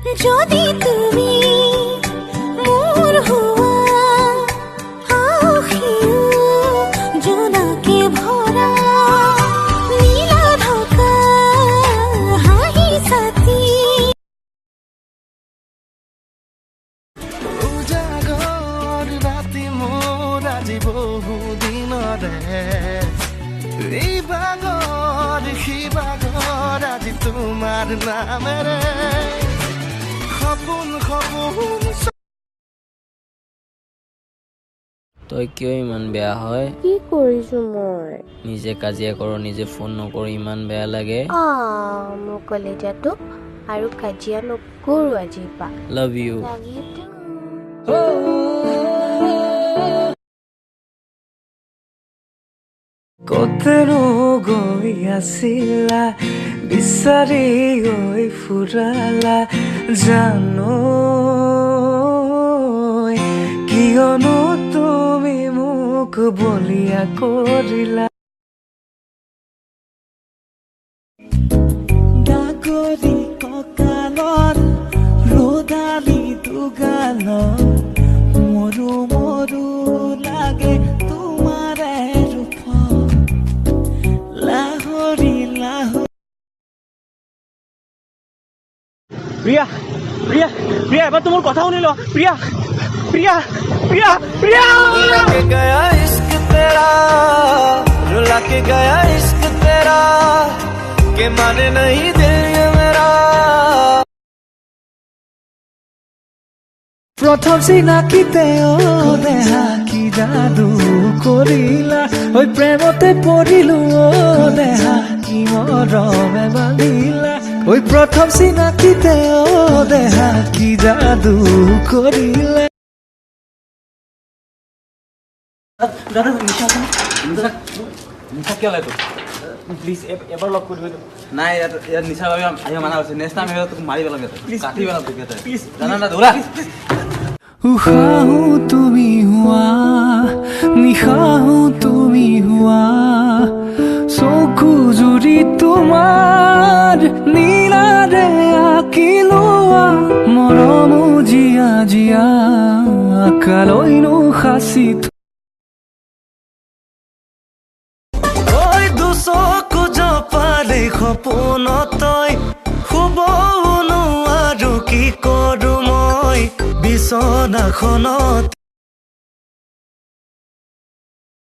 যদি তুমি মোৰ হোৱা আখিও জোনাকে ভৰা নীলা ঢকা হাঁহি ছাতি উজাগৰ ৰাতি মোৰ আজি বহু দিনৰে এই বাগৰ সিবাগৰ আজি তোমাৰ নামেৰে সপোন সপোন তই কিয় ইমান বেয়া হয়? কি কৰিছো মই? নিজে কাজিয়া কৰো, নিজে ফোন নকৰো, ইমান বেয়া লাগে। মোৰ কলেজাটো আৰু কাজিয়া নকৰো আজিৰ পৰা। Love you. কতনো গৈ আছিলা বিচাৰি গৈ ফুৰালা জানো কিয়নো তুমি মোক বলিয়া কৰিলা ডাকৰি কঁকালত ৰ'দালি দুগালত মৰু মৰু লাগে তোমাৰে ৰূপ লাহৰি লাহৰি প্ৰিয়া প্ৰিয়া প্ৰিয়া এবাৰ তোমাৰ কথা শুনি ল প্ৰিয়া প্ৰিয়া প্ৰিয়া প্ৰিয়া रुला के गया इश्क तेरा रुला के गया इश्क तेरा के माने नहीं दिल ये मेरा प्रथम চিনাকিতে দেহা কি জাদু কৰিলা ওই প্ৰেমতে পৰিলো দেহা কি মৰমে বান্ধিলা ওই প্ৰথম চিনাকিতে দেহা কি জাদু কৰিলা দাদা নিশা নিশা কিয় লাগে প্লিজ এবাৰ লগ কৰি দিওঁ নাই ইয়াত নিচাৰ বাবে আহিব মানা হৈছে নেক্সট টাইম আহিলে তোক মাৰি পেলাম ইয়াতে প্লিজ কাটি পেলাম তোক ইয়াতে প্লিজ জানা না দৌৰা উশাহো তুমি হোৱা নিশাহো তুমি হোৱা চকু জুৰি তোমাৰ নীলাৰে আঁকিলোৱা মৰমো জীয়া জীয়া কালৈনো সাঁচি ঐ দুচকু জপালে সপোনত তই শুব নোৱাৰো কি কৰো মই বিচনাখনত